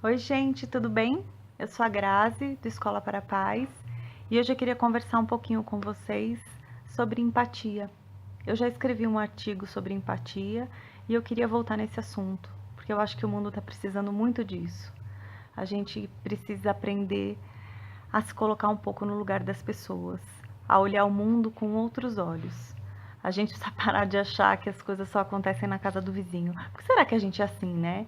Oi, gente, tudo bem? Eu sou a Grazi, do Escola para a Paz, e hoje eu queria conversar um pouquinho com vocês sobre empatia. Eu já escrevi um artigo sobre empatia e eu queria voltar nesse assunto, porque eu acho que o mundo está precisando muito disso. A gente precisa aprender a se colocar um pouco no lugar das pessoas, a olhar o mundo com outros olhos. A gente precisa parar de achar que as coisas só acontecem na casa do vizinho. Por que será que a gente é assim, né?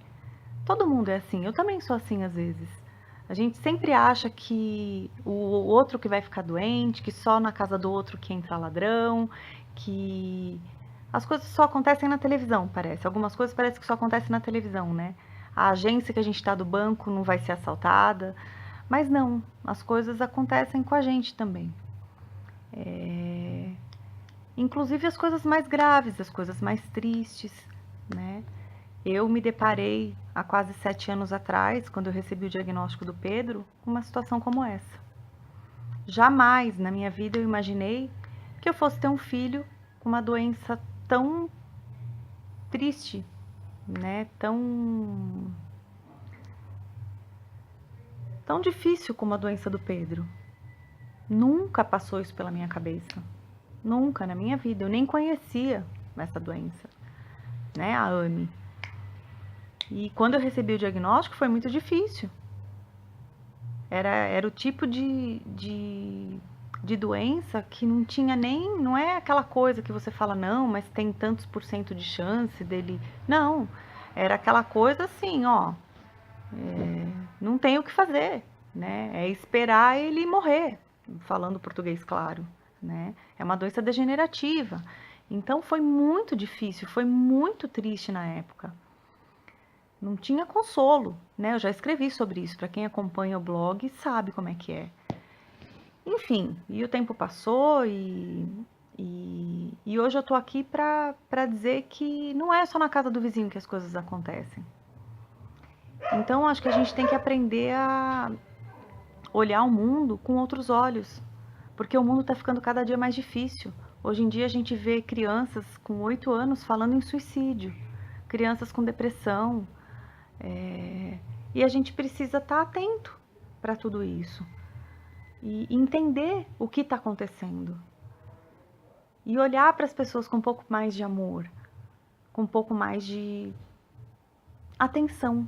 Todo mundo é assim, eu também sou assim às vezes. A gente sempre acha que o outro que vai ficar doente, que só na casa do outro que entra ladrão, que as coisas só acontecem na televisão, parece. Algumas coisas parece que só acontecem na televisão, né? A agência que a gente está do banco não vai ser assaltada, mas não, as coisas acontecem com a gente também. Inclusive as coisas mais graves, as coisas mais tristes, né? Eu me deparei há quase 7 anos atrás, quando eu recebi o diagnóstico do Pedro, com uma situação como essa. Jamais na minha vida eu imaginei que eu fosse ter um filho com uma doença tão triste, né? Tão difícil como a doença do Pedro. Nunca passou isso pela minha cabeça. Nunca na minha vida. Eu nem conhecia essa doença, né? A AME. E quando eu recebi o diagnóstico foi muito difícil. Era o tipo de doença que não tinha nem. Não é aquela coisa que você fala, não, mas tem tantos por cento de chance dele. Não. Era aquela coisa assim, ó. Não tem o que fazer, né? É esperar ele morrer, falando português claro, né? É uma doença degenerativa. Então foi muito difícil, foi muito triste na época. Não tinha consolo, né? Eu já escrevi sobre isso. Para quem acompanha o blog sabe como é que é. Enfim, e o tempo passou e hoje eu tô aqui para dizer que não é só na casa do vizinho que as coisas acontecem. Então acho que a gente tem que aprender a olhar o mundo com outros olhos, porque o mundo está ficando cada dia mais difícil. Hoje em dia a gente vê crianças com 8 anos falando em suicídio, crianças com depressão, e a gente precisa estar atento para tudo isso e entender o que está acontecendo e olhar para as pessoas com um pouco mais de amor, com um pouco mais de atenção,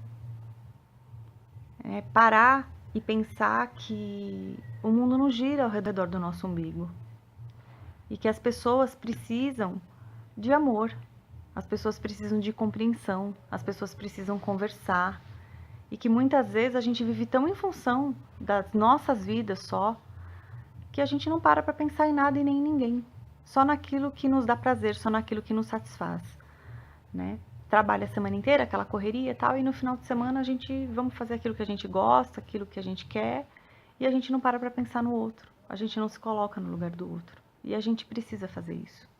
parar e pensar que o mundo não gira ao redor do nosso umbigo e que as pessoas precisam de amor, as pessoas precisam de compreensão, as pessoas precisam conversar. E que muitas vezes a gente vive tão em função das nossas vidas só, que a gente não para pensar em nada e nem em ninguém. Só naquilo que nos dá prazer, só naquilo que nos satisfaz, né? Trabalha a semana inteira, aquela correria e tal, e no final de semana a gente vamos fazer aquilo que a gente gosta, aquilo que a gente quer, e a gente não para pensar no outro. A gente não se coloca no lugar do outro. E a gente precisa fazer isso.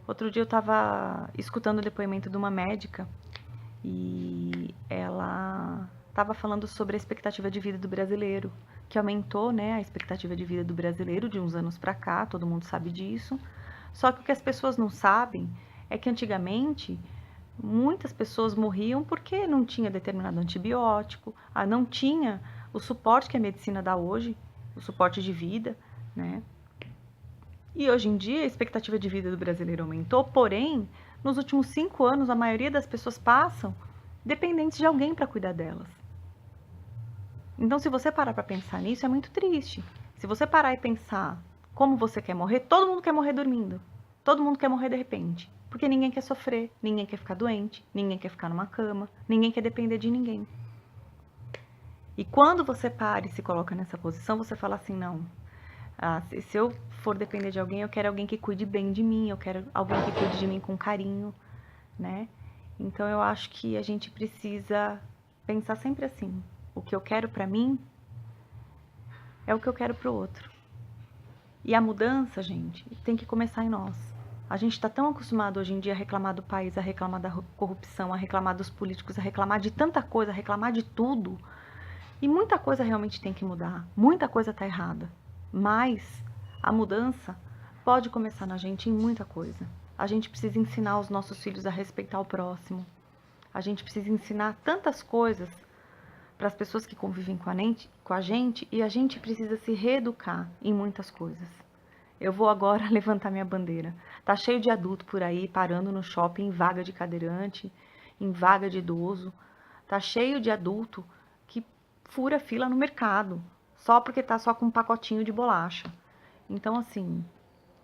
Outro dia eu estava escutando o depoimento de uma médica e ela estava falando sobre a expectativa de vida do brasileiro, que aumentou, né, a expectativa de vida do brasileiro de uns anos para cá, todo mundo sabe disso. Só que o que as pessoas não sabem é que antigamente muitas pessoas morriam porque não tinha determinado antibiótico, não tinha o suporte que a medicina dá hoje, o suporte de vida, né? E hoje em dia a expectativa de vida do brasileiro aumentou, porém, nos últimos 5 anos a maioria das pessoas passam dependentes de alguém para cuidar delas. Então, se você parar para pensar nisso, é muito triste. Se você parar e pensar como você quer morrer, todo mundo quer morrer dormindo. Todo mundo quer morrer de repente. Porque ninguém quer sofrer, ninguém quer ficar doente, ninguém quer ficar numa cama, ninguém quer depender de ninguém. E quando você para e se coloca nessa posição, você fala assim, não, se eu for depender de alguém, eu quero alguém que cuide bem de mim, eu quero alguém que cuide de mim com carinho, né? Então eu acho que a gente precisa pensar sempre assim, o que eu quero pra mim é o que eu quero pro outro. E a mudança, gente, tem que começar em nós. A gente está tão acostumado hoje em dia a reclamar do país, a reclamar da corrupção, a reclamar dos políticos, a reclamar de tanta coisa, a reclamar de tudo. E muita coisa realmente tem que mudar, muita coisa está errada. Mas a mudança pode começar na gente em muita coisa. A gente precisa ensinar os nossos filhos a respeitar o próximo. A gente precisa ensinar tantas coisas para as pessoas que convivem com a gente, e a gente precisa se reeducar em muitas coisas. Eu vou agora levantar minha bandeira. Tá cheio de adulto por aí parando no shopping em vaga de cadeirante, em vaga de idoso. Tá cheio de adulto que fura fila no mercado, só porque tá só com um pacotinho de bolacha. Então, assim,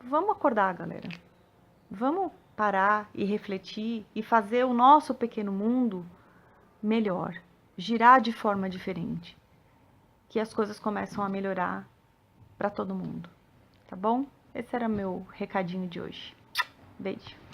vamos acordar, galera. Vamos parar e refletir e fazer o nosso pequeno mundo melhor, girar de forma diferente, que as coisas começam a melhorar para todo mundo, tá bom? Esse era meu recadinho de hoje. Beijo.